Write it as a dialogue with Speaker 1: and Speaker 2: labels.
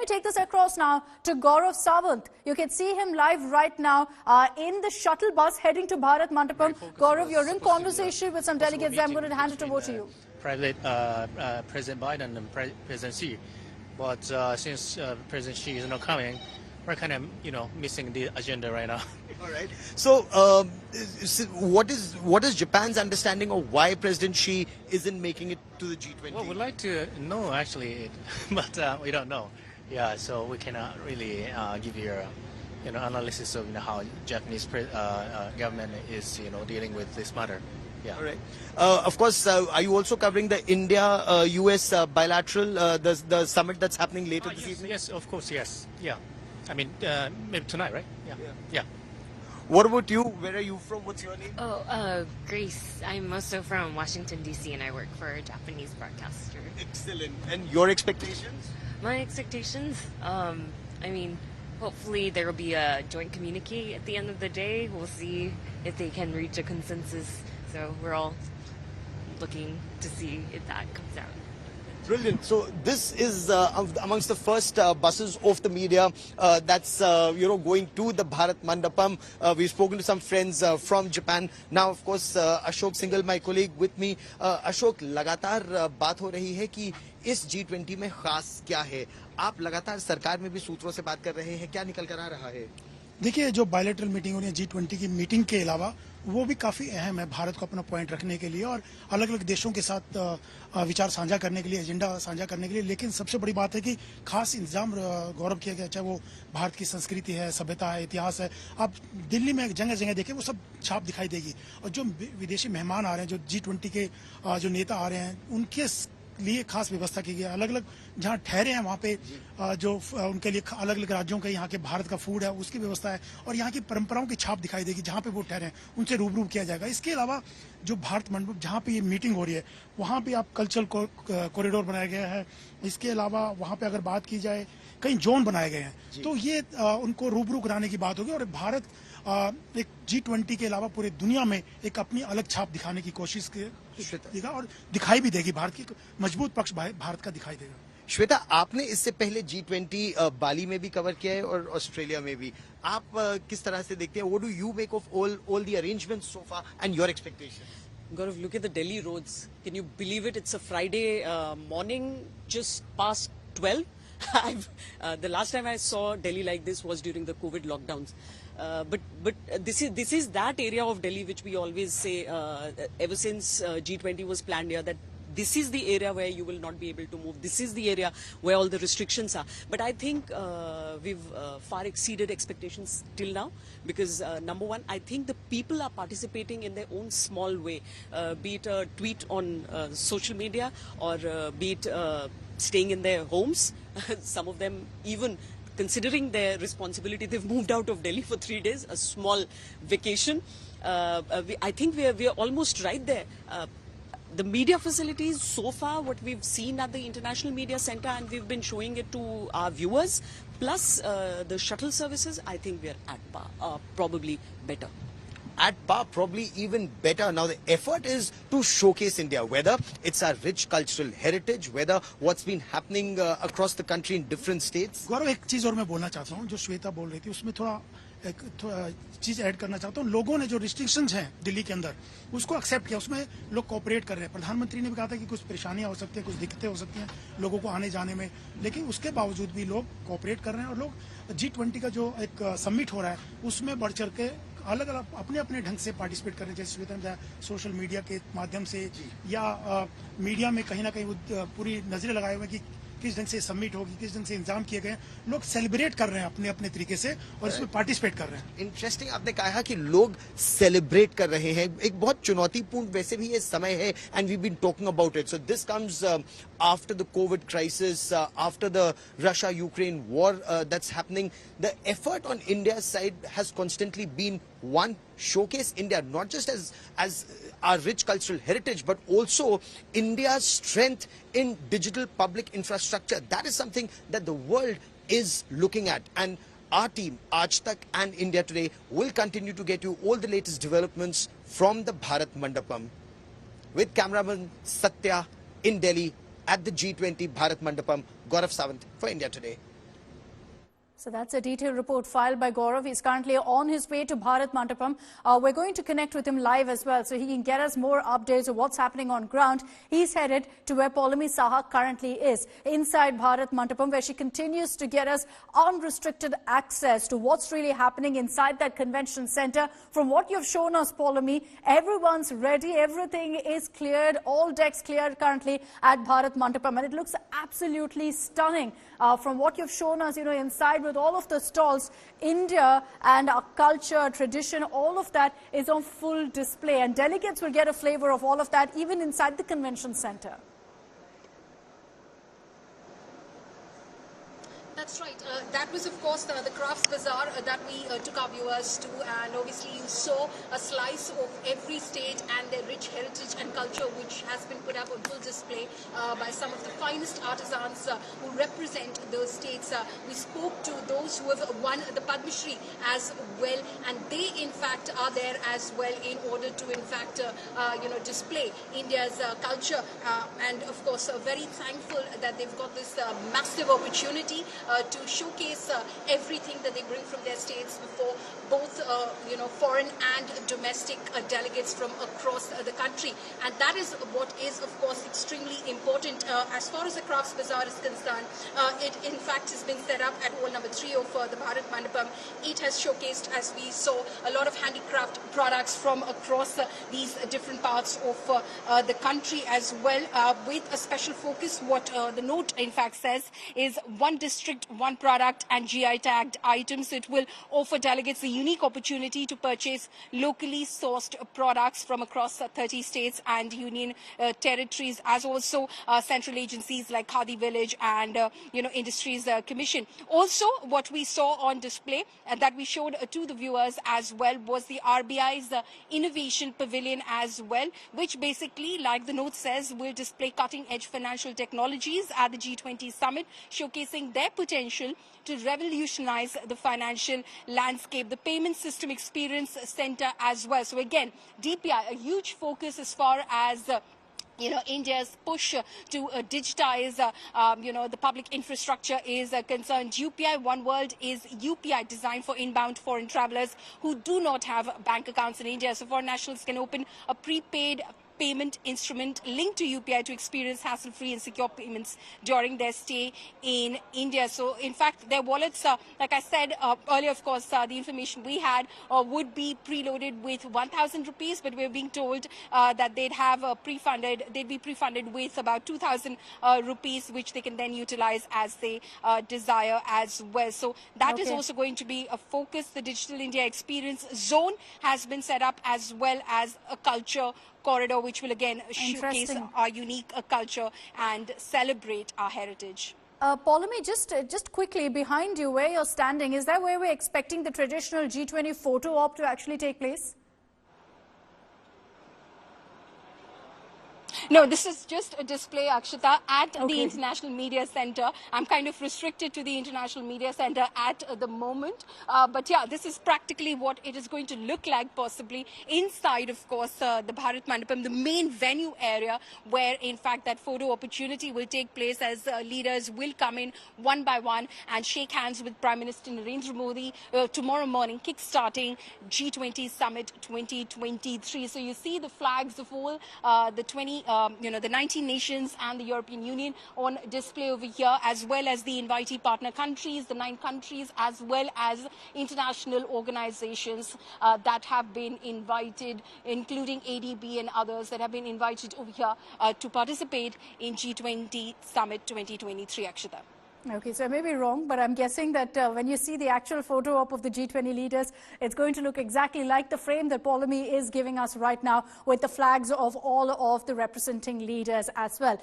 Speaker 1: me take this across now to Gaurav Sawant. You can see him live right now in the shuttle bus heading to Bharat Mandapam. Gaurav, you're in conversation with some delegates. I'm going to hand it over to you.
Speaker 2: President Biden and President Xi. But since President Xi is not coming, we're kind of, missing the agenda right now.
Speaker 3: All right. So, what is Japan's understanding of why President Xi isn't making it to the G20?
Speaker 2: Well, we'd like to know actually, but we don't know. Yeah, so we cannot really give you analysis of how Japanese government is dealing with this matter. Yeah.
Speaker 3: All right. Of course, are you also covering the India-US bilateral, the summit that's happening later this evening?
Speaker 2: Yes, of course, yes. Yeah. I mean, maybe tonight, right? Yeah.
Speaker 3: What about you? Where are you from? What's your name?
Speaker 4: Oh, Grace. I'm also from Washington, D.C., and I work for a Japanese broadcaster.
Speaker 3: Excellent. And your expectations?
Speaker 4: My expectations? I mean, hopefully there will be a joint communique at the end of the day. We'll see if they can reach a consensus. So we're all looking to see if that comes out.
Speaker 3: Brilliant. So this is amongst the first buses of the media that's going to the Bharat Mandapam. We've spoken to some friends from Japan. Now, of course, Ashok Singhal, my colleague, with me. Ashok, लगातार बात हो रही है कि इस G20 में खास क्या है? आप लगातार सरकार में भी सूत्रों से बात कर रहे हैं. क्या निकल कर आ रहा है?
Speaker 5: देखिए, जो बायलैटरल मीटिंग हो रही है G20 की मीटिंग के अलावा वो भी काफ़ी अहम है भारत को अपना पॉइंट रखने के लिए और अलग अलग देशों के साथ विचार साझा करने के लिए, एजेंडा साझा करने के लिए. लेकिन सबसे बड़ी बात है कि खास इंतजाम गौरव किया गया, चाहे वो भारत की संस्कृति है, सभ्यता है, इतिहास है. आप दिल्ली में जगह जगह देखें, वो सब छाप दिखाई देगी. और जो विदेशी मेहमान आ रहे हैं, जो G20 के जो नेता आ रहे हैं, उनके लिए खास व्यवस्था की गई है. अलग अलग जहाँ ठहरे हैं वहाँ पे जो उनके लिए अलग अलग राज्यों के यहाँ के भारत का फूड है उसकी व्यवस्था है और यहाँ की परंपराओं की छाप दिखाई देगी. जहाँ पे वो ठहरे हैं उनसे रूबरू किया जाएगा. इसके अलावा जो भारत मंडप जहाँ पे ये मीटिंग हो रही है वहाँ पे आप कल्चरल कॉरिडोर बनाया गया है. इसके अलावा वहाँ पे अगर बात की जाए कई जोन बनाए गए हैं. तो ये उनको रूबरू कराने की बात होगी और भारत एक G20 के अलावा पूरे दुनिया में एक अपनी अलग छाप दिखाने की कोशिश करेगा और दिखाई भी देगी. भारत की मजबूत पक्ष भारत का दिखाई देगा.
Speaker 3: श्वेता, आपने इससे पहले G20 बाली में भी कवर किया है और ऑस्ट्रेलिया में भी. आप किस तरह से देखते हैं? What do you make of all the arrangements so far and your expectations?
Speaker 6: Gaurav, look at the Delhi roads. Can you believe it? It's a Friday morning, just past 12. The last time I saw Delhi like this was during the COVID lockdowns. But this is that area of Delhi which we always say ever since G20 was planned here, that this is the area where you will not be able to move. This is the area where all the restrictions are. But I think we've far exceeded expectations till now because number one, I think the people are participating in their own small way, be it a tweet on social media or be it staying in their homes. Some of them even considering their responsibility, they've moved out of Delhi for 3 days, a small vacation. I think we are almost right there. The media facilities, so far, what we've seen at the International Media Center, and we've been showing it to our viewers, plus the shuttle services, I think we're at par, probably better.
Speaker 3: At par, probably even better. Now, the effort is to showcase India, whether it's our rich cultural heritage, whether what's been happening across the country in different states.
Speaker 5: गौरव, एक चीज और मैं बोलना चाहता हूँ, जो श्वेता बोल रही थी उसमें थोड़ा चीज ऐड करना चाहता हूँ. लोगों ने जो रिस्ट्रिक्शंस हैं दिल्ली के अंदर उसको एक्सेप्ट किया, उसमें लोग कोऑपरेट कर रहे हैं. प्रधानमंत्री ने भी कहा था कि कुछ परेशानियां हो सकती हैं, कुछ दिक्कतें हो सकती हैं लोगों को आने जाने में, लेकिन उसके बावजूद भी लोग कोऑपरेट कर रहे हैं और लोग G20 का जो एक समिट हो रहा है उसमें बढ़ चढ़ के अलग अलग अपने अपने ढंग से पार्टिसिपेट कर रहे हैं. जैसे सोशल मीडिया के माध्यम से या मीडिया में कहीं ना कहीं पूरी नजरें लगाए हुए कि किस ढंग से समिट होगी, किस ढंग से इंतजाम किए गए. लोग सेलिब्रेट कर रहे हैं अपने अपने तरीके से और इसमें पार्टिसिपेट कर रहे हैं.
Speaker 3: इंटरेस्टिंग, आपने कहा कि लोग सेलिब्रेट कर रहे हैं. एक बहुत चुनौतीपूर्ण वैसे भी ये समय है and we been talking about it. So this comes after the COVID crisis, after the Russia-Ukraine war that's happening. The effort on India's side has constantly been one, showcase India not just as our rich cultural heritage, but also India's strength in digital public infrastructure. That is something that the world is looking at. And our team, Aaj Tak and India Today, will continue to get you all the latest developments from the Bharat Mandapam. With cameraman Satya in Delhi at the G20 Bharat Mandapam, Gaurav Sawant for India Today.
Speaker 1: So that's a detailed report filed by Gaurav. He's currently on his way to Bharat Mandapam. We're going to connect with him live as well so he can get us more updates of what's happening on ground. He's headed to where Poulomi Saha currently is, inside Bharat Mandapam, where she continues to get us unrestricted access to what's really happening inside that convention center. From what you've shown us, Poulomi, everyone's ready. Everything is cleared. All decks cleared currently at Bharat Mandapam. And it looks absolutely stunning. From what you've shown us, inside with all of the stalls, India and our culture, tradition, all of that is on full display. And delegates will get a flavor of all of that even inside the convention center.
Speaker 7: That's right. That was, of course, the Crafts Bazaar that we took our viewers to, and obviously you saw a slice of every state and their rich heritage and culture, which has been put up on full display by some of the finest artisans who represent those states. We spoke to those who have won the Padma Shri as well, and they, in fact, are there as well in order to, in fact, display India's culture. And, of course, very thankful that they've got this massive opportunity to showcase everything that they bring from their states before both foreign and domestic delegates from across the country. And that is what is, of course, extremely important. As far as the Crafts Bazaar is concerned, it in fact has been set up at hall number 3 of the Bharat Mandapam. It has showcased, as we saw, a lot of handicraft products from across these different parts of the country as well, with a special focus. What the note in fact says is one district, one product and GI tagged items. It will offer delegates a unique opportunity to purchase locally sourced products from across 30 states and union territories, as also central agencies like Khadi Village and Industries Commission. Also, what we saw on display that we showed to the viewers as well was the RBI's Innovation Pavilion as well, which basically, like the note says, will display cutting-edge financial technologies at the G20 summit, showcasing their potential to revolutionize the financial landscape. The Payment System Experience Center as well. So again, DPI, a huge focus as far as India's push to digitize, the public infrastructure is concerned. UPI One World is UPI designed for inbound foreign travelers who do not have bank accounts in India. So foreign nationals can open a prepaid payment instrument linked to UPI to experience hassle-free and secure payments during their stay in India. So, in fact, their wallets, like I said earlier, of course, the information we had would be preloaded with 1,000 rupees, but we're being told that they'd be pre-funded with about 2,000 rupees, which they can then utilize as they desire as well. So that is also going to be a focus. The Digital India Experience Zone has been set up, as well as a culture corridor, which will again showcase our unique culture and celebrate our heritage.
Speaker 1: Poulomi, just quickly, behind you, where you're standing, is that where we're expecting the traditional G20 photo op to actually take place?
Speaker 7: No, this is just a display, Akshita, at the International Media Center. I'm kind of restricted to the International Media Center at the moment. But yeah, this is practically what it is going to look like, possibly inside, of course, the Bharat Mandapam, the main venue area, where, in fact, that photo opportunity will take place, as leaders will come in one by one and shake hands with Prime Minister Narendra Modi tomorrow morning, kick-starting G20 Summit 2023. So you see the flags of all the 19 nations and the European Union on display over here, as well as the invitee partner countries, the 9 countries, as well as international organizations that have been invited, including ADB and others that have been invited over here to participate in G20 Summit 2023, Akshita.
Speaker 1: Okay, so I may be wrong, but I'm guessing that when you see the actual photo op of the G20 leaders, it's going to look exactly like the frame that Poulomi is giving us right now, with the flags of all of the representing leaders as well.